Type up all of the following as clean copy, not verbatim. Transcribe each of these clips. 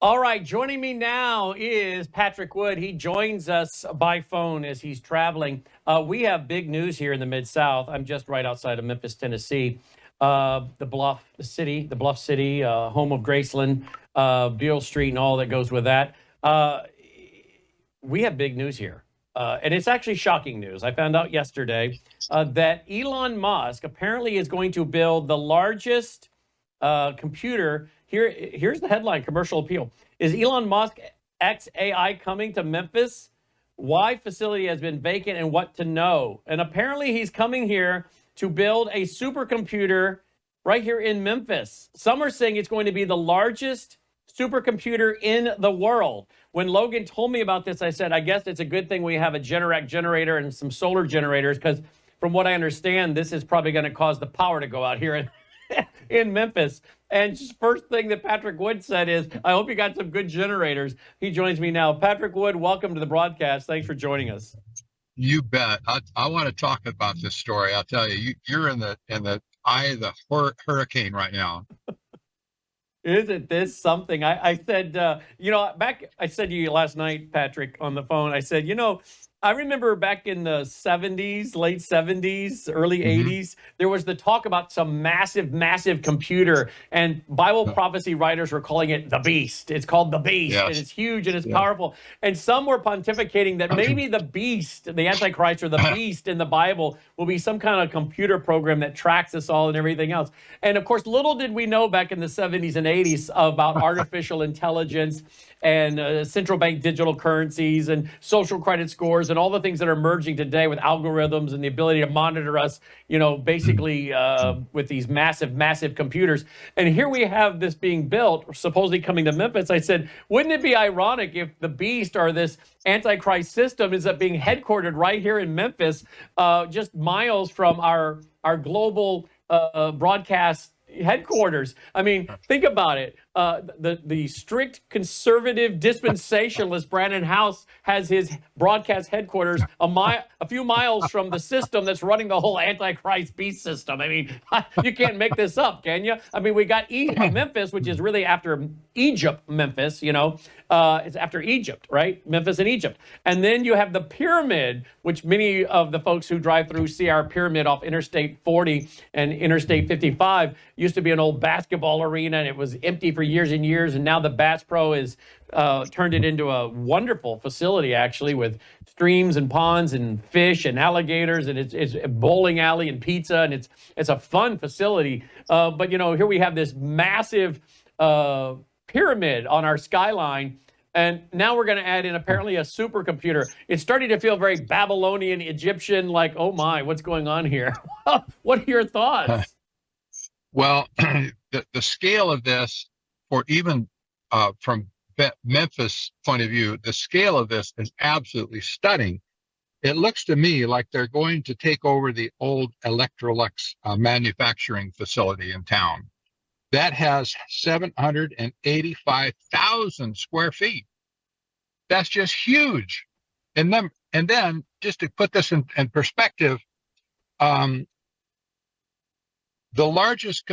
All right, joining me now is Patrick Wood. He joins us by phone as he's traveling. We have big news here in the Mid-South. I'm just right outside of Memphis, Tennessee. The Bluff City, home of Graceland, Beale Street, and all that goes with that. We have big news here. And it's actually shocking news. I found out yesterday that Elon Musk apparently is going to build the largest computer. Here's the headline: commercial appeal. Is Elon Musk XAI coming to Memphis? Why facility has been vacant and what to know. And apparently he's coming here to build a supercomputer right here in Memphis. Some are saying it's going to be the largest supercomputer in the world. When Logan told me about this, I said, I guess it's a good thing we have a Generac generator and some solar generators, because from what I understand, this is probably going to cause the power to go out here in Memphis. And just first thing that Patrick Wood said is, I hope you got some good generators. He joins me now. Patrick Wood, welcome to the broadcast. Thanks for joining us. You bet. I want to talk about this story. I'll tell you, you're in the eye of the hurricane right now. Isn't this something? I said, I said to you last night, Patrick, on the phone, I said, I remember back in the 70s, late 70s, early 80s, there was the talk about some massive computer, and Bible prophecy writers were calling it the beast. It's called the beast, and it's huge and it's powerful. And some were pontificating that maybe the beast, the Antichrist or the beast in the Bible will be some kind of computer program that tracks us all and everything else. And of course, little did we know back in the 70s and 80s about artificial intelligence and central bank digital currencies and social credit scores and all the things that are emerging today with algorithms and the ability to monitor us, basically with these massive computers. And here we have this being built, supposedly coming to Memphis. I said, wouldn't it be ironic if the beast or this Antichrist system is being headquartered right here in Memphis, just miles from our global broadcast headquarters? I mean, think about it. The strict conservative dispensationalist Brannon Howse has his broadcast headquarters a few miles from the system that's running the whole Antichrist beast system. I mean, you can't make this up, can you? I mean, we got Memphis, which is really after Egypt, Memphis, it's after Egypt, right? Memphis and Egypt. And then you have the pyramid, which many of the folks who drive through see our pyramid off Interstate 40 and Interstate 55. Used to be an old basketball arena, and it was empty for years and years. And now the Bass Pro is turned it into a wonderful facility, actually, with streams and ponds and fish and alligators, and it's a bowling alley and pizza, and it's a fun facility. But here we have this massive pyramid on our skyline. And now we're going to add in apparently a supercomputer. It's starting to feel very Babylonian, Egyptian, like, oh my, what's going on here? What are your thoughts? Well, the scale of this, or even from Memphis' point of view, the scale of this is absolutely stunning. It looks to me like they're going to take over the old Electrolux manufacturing facility in town. That has 785,000 square feet. That's just huge. And then just to put this in perspective, the largest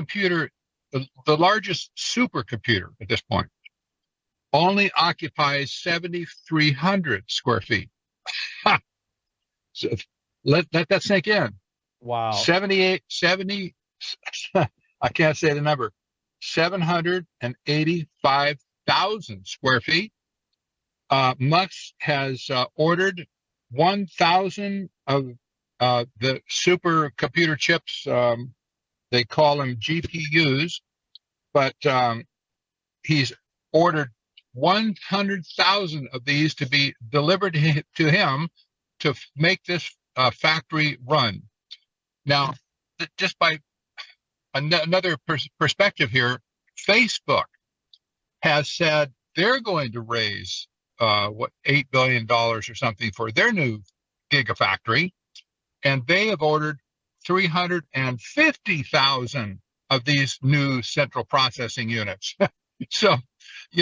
supercomputer at this point only occupies 7,300 square feet. So let that sink in. Wow. 70, I can't say the number, 785,000 square feet. Musk has ordered 1,000 of the supercomputer chips. They call them GPUs, but he's ordered 100,000 of these to be delivered to him to make this factory run. Now, just by another perspective here, Facebook has said they're going to raise $8 billion or something for their new gigafactory, and they have ordered 350,000 of these new central processing units. So,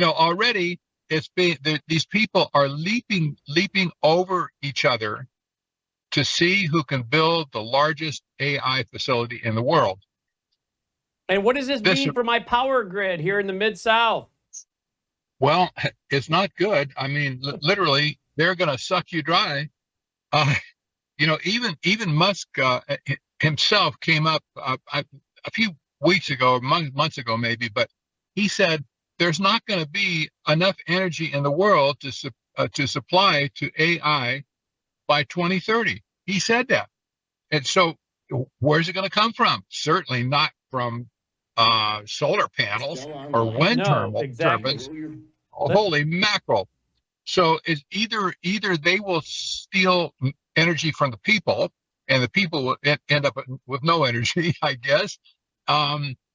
already these people are leaping over each other to see who can build the largest AI facility in the world. And what does this mean for my power grid here in the Mid-South? Well, it's not good. I mean, literally, they're going to suck you dry. Uh, even Musk himself came up a few weeks ago, or months ago, maybe, but he said there's not going to be enough energy in the world to supply to AI by 2030. He said that, and so where's it going to come from? Certainly not from solar panels or wind No, exactly. turbines. Holy mackerel! So it's either they will steal energy from the people, and the people will end up with no energy, I guess,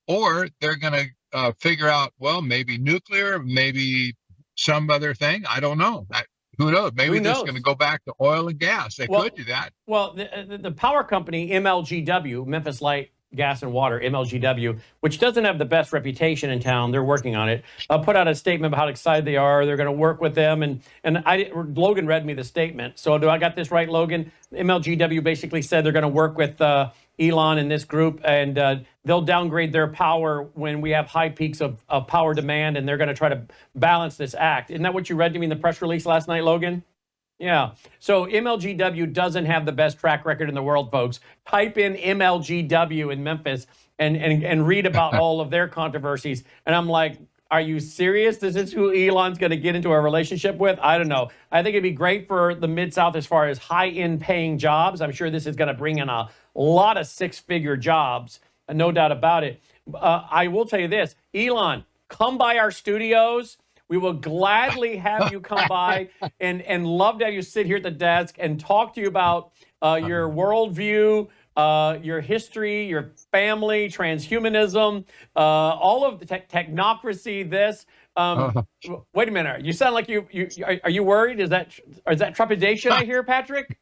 or they're going to figure out, well, maybe nuclear, maybe some other thing. I don't know. Who knows? Maybe Who they're just going to knows? go back to oil and gas. They could do that. Well, the power company MLGW, Memphis Light Gas and Water, MLGW, which doesn't have the best reputation in town, they're working on it. Put out a statement about how excited they are. They're going to work with them, and Logan read me the statement. So do I got this right, Logan? MLGW basically said they're going to work with Elon and this group, and they'll downgrade their power when we have high peaks of power demand, and they're going to try to balance this act. Isn't that what you read to me in the press release last night, Logan? Yeah. So MLGW doesn't have the best track record in the world, folks. Type in MLGW in Memphis and read about all of their controversies. And I'm like, are you serious? This is who Elon's going to get into a relationship with? I don't know. I think it'd be great for the Mid-South as far as high-end paying jobs. I'm sure this is going to bring in a lot of six-figure jobs, no doubt about it. I will tell you this, Elon, come by our studios. We will gladly have you come by and love to have you sit here at the desk and talk to you about your worldview, your history, your family, transhumanism, all of the technocracy, this. Wait a minute. You sound like are you worried? Is that trepidation I hear, Patrick?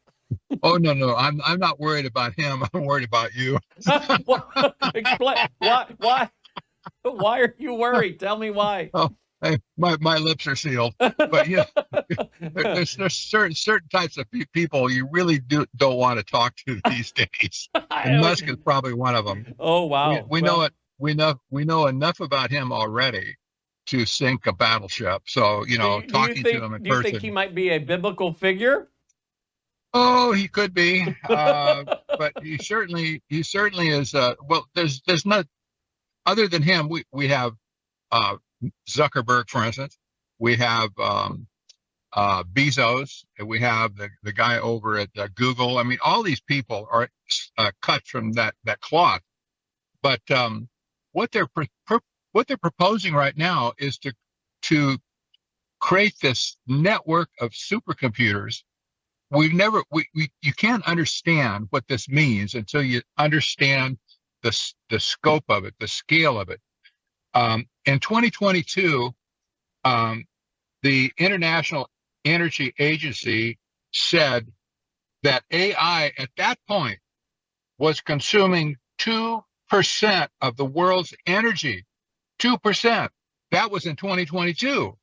Oh, no. I'm not worried about him. I'm worried about you. Explain why are you worried? Tell me why. Oh, hey, my lips are sealed. But yeah, there's certain types of people you really don't want to talk to these days, and Musk is probably one of them. Oh wow, we know it. We know enough about him already to sink a battleship. So talking to him in person. Do you think he might be a biblical figure? Oh, he could be, but he certainly is. Well, there's not other than him. We have Zuckerberg, for instance. We have Bezos, and we have the guy over at Google. I mean, all these people are cut from that cloth. But what they're proposing right now is to create this network of supercomputers. You can't understand what this means until you understand the scope of it, the scale of it. In 2022, the International Energy Agency said that AI at that point was consuming 2% of the world's energy. 2%. That was in 2022.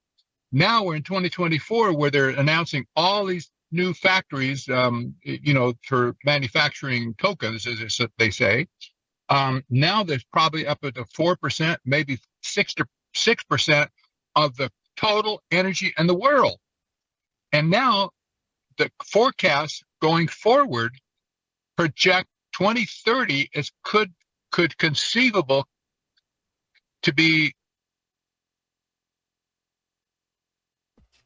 Now we're in 2024, where they're announcing all these new factories, for manufacturing tokens, as they say. Now there's probably up to 4%, maybe 6% of the total energy in the world. And now the forecasts going forward project 2030 as could conceivable to be.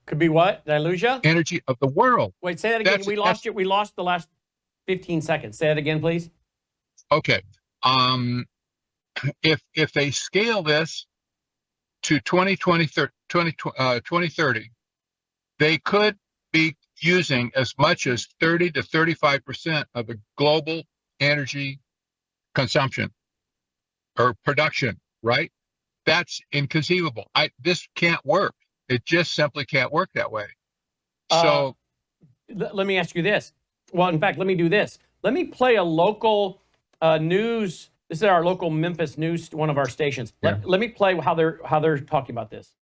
Could be what? Did I lose you? Energy of the world. Wait, say that again. We lost you. We lost the last 15 seconds. Say that again, please. Okay. If they scale this to 2030, they could be using as much as 30 to 35% of the global energy consumption or production, right? That's inconceivable. This can't work. It just simply can't work that way. So let me ask you this. Well, in fact, let me do this. Let me play a local news. This is our local Memphis news, one of our stations. Let me play how they're talking about this.